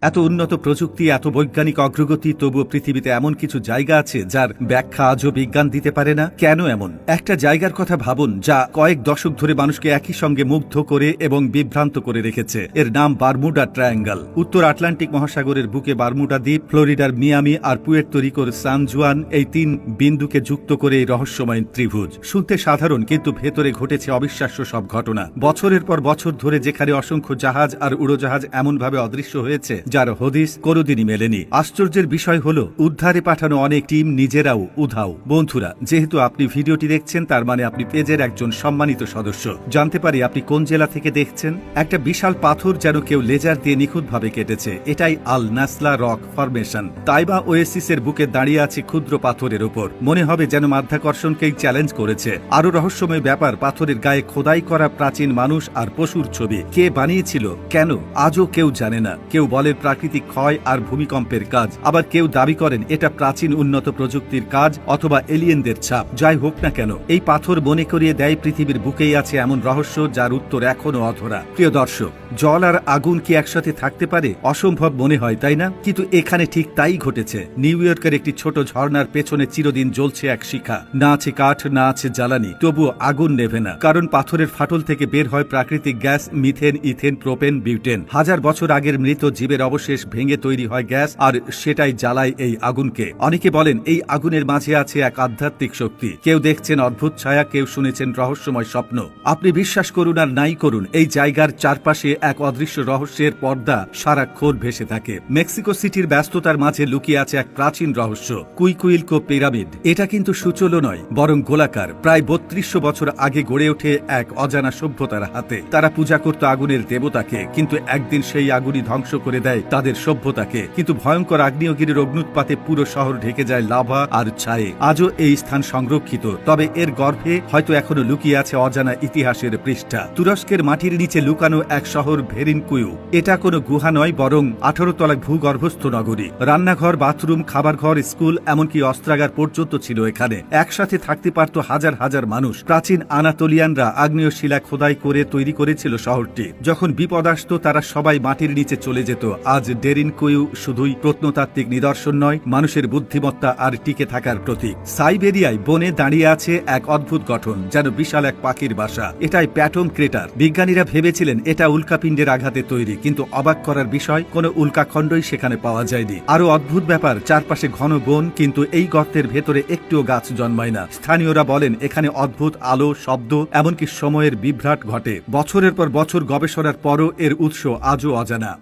এত উন্নত প্রযুক্তি, এত বৈজ্ঞানিক অগ্রগতি, তবুও পৃথিবীতে এমন কিছু জায়গা আছে যার ব্যাখ্যা আজও বিজ্ঞান দিতে পারে না। কেন এমন? একটা জায়গার কথা ভাবুন যা কয়েক দশক ধরে মানুষকে একই সঙ্গে মুগ্ধ করে এবং বিভ্রান্ত করে রেখেছে। এর নাম বারমুডা ট্রায়াঙ্গল। উত্তর আটলান্টিক মহাসাগরের বুকে বারমুডা দ্বীপ, ফ্লোরিডার মিয়ামি আর পুয়ের্তো রিকোর সান জুয়ান, এই তিন বিন্দুকে যুক্ত করে এই রহস্যময় ত্রিভুজ। শুনতে সাধারণ, কিন্তু ভেতরে ঘটেছে অবিশ্বাস্য সব ঘটনা। বছরের পর বছর ধরে যেখানে অসংখ্য জাহাজ আর উড়োজাহাজ এমনভাবে অদৃশ্য হয়েছে যার হদিস কোনোদিনই মেলেনি। আশ্চর্যের বিষয় হলো উদ্ধারে পাঠানো অনেক টিম নিজেরাও উধাও। বন্ধুরা, যেহেতু আপনি ভিডিওটি দেখছেন, তার মানে আপনি পেজের একজন সম্মানিত সদস্য। জানতে পারি আপনি কোন জেলা থেকে দেখছেন? একটা বিশাল পাথর যেন কেউ লেজার দিয়ে নিখুঁতভাবে কেটেছে। এটাই আল নাসলা রক ফরমেশন। তাইবা ওয়েসিসের বুকে দাঁড়িয়ে আছে ক্ষুদ্র পাথরের উপর। মনে হবে যেন মাধ্যাকর্ষণকেই চ্যালেঞ্জ করেছে। আরো রহস্যময় ব্যাপার, পাথরের গায়ে খোদাই করা প্রাচীন মানুষ আর পশুর ছবি। কে বানিয়েছিল, কেন, আজও কেউ জানে না। কেউ বলে প্রাকৃতিক ক্ষয় আর ভূমিকম্পের কাজ, আবার কেউ দাবি করেন এটা প্রাচীন উন্নত প্রযুক্তির কাজ অথবা এলিয়েনদের ছাপ। যাই হোক না কেন, এই পাথর মনে করিয়ে দেয় পৃথিবীর বুকেই আছে এমন রহস্য যার উত্তর এখনো অধরা। প্রিয় দর্শক, জল আর আগুন কি একসাথে থাকতে পারে? অসম্ভব মনে হয়, তাই না? কিন্তু এখানে ঠিক তাই ঘটেছে। নিউ ইয়র্কের একটি ছোট ঝর্ণার পেছনে চিরদিন জ্বলছে এক শিখা। না আছে কাঠ, না আছে জ্বালানি, তবুও আগুন নেভে না। কারণ পাথরের ফাটল থেকে বের হয় প্রাকৃতিক gas, methane, ethane, propane, butane. হাজার বছর আগের মৃত জীবের অবশেষ ভেঙে তৈরি হয় গ্যাস, আর সেটাই জ্বালায় এই আগুনকে। অনেকে বলেন এই আগুনের মাঝে আছে এক আধ্যাত্মিক শক্তি। কেউ দেখছেন অদ্ভুত ছায়া, কেউ শুনেছেন রহস্যময় স্বপ্ন। আপনি বিশ্বাস করুন আর নাই করুন, এই জায়গার চারপাশে এক অদৃশ্য রহস্যের পর্দা সারাক্ষণ ভেসে থাকে। মেক্সিকো সিটির ব্যস্ততার মাঝে লুকিয়ে আছে এক প্রাচীন রহস্য, কুইকুইলকো পিরামিড। এটা কিন্তু সুচলো নয়, বরং গোলাকার। প্রায় ৩২০০ বছর আগে গড়ে ওঠে এক অজানা সভ্যতার হাতে। তারা পূজা করত আগুনের দেবতাকে, কিন্তু একদিন সেই আগুনই ধ্বংস করে দেয় তাদের সভ্যতাকে। কিন্তু ভয়ঙ্কর আগ্নেয়গিরির অগ্নুৎপাতে পুরো শহর ঢেকে যায় লাভা আর ছায়ে। আজও এই স্থান সংরক্ষিত, তবে এর গর্ভে হয়তো এখনো লুকিয়ে আছে অজানা ইতিহাসের পৃষ্ঠা। তুরস্কের মাটির নিচে লুকানো এক শহর ভেরিনকুইউ। এটা কোনো গুহা নয়, বরং 18 তলা ভূগর্ভস্থ নগরী। রান্নাঘর, বাথরুম, খাবার ঘর, স্কুল, এমনকি অস্ত্রাগার পর্যন্ত ছিল এখানে। একসাথে থাকতে পারত হাজার হাজার মানুষ। প্রাচীন আনাতোলিয়ানরা আগ্নেয় শিলা খোদাই করে তৈরি করেছিল শহরটি। যখন বিপদ আসত, তারা সবাই মাটির নিচে চলে যেত। আজ ভেরিনকুইউ শুধুই প্রত্নতাত্ত্বিক নিদর্শন নয়, মানুষের বুদ্ধিমত্তা আর টিকে থাকার প্রতীক। সাইবেরিয়ায় বনে দাঁড়িয়ে আছে এক অদ্ভুত গঠন, যেন বিশাল এক পাখির বাসা। এটাই প্যাটম ক্রেটার। বিজ্ঞানীরা ভেবেছিলেন এটা উল্কাপিণ্ডের আঘাতে তৈরি, কিন্তু অবাক করার বিষয়, কোনো উল্কাখণ্ডই সেখানে পাওয়া যায়নি। আরো অদ্ভুত ব্যাপার, চারপাশে ঘন বন, কিন্তু এই গর্তের ভেতরে একটুও গাছ জন্মায় না। স্থানীয়রা বলেন এখানে অদ্ভুত আলো, শব্দ, এমনকি সময়ের বিভ্রাট ঘটে। বছরের পর বছর গবেষণার পরও এর উৎস আজও অজানা।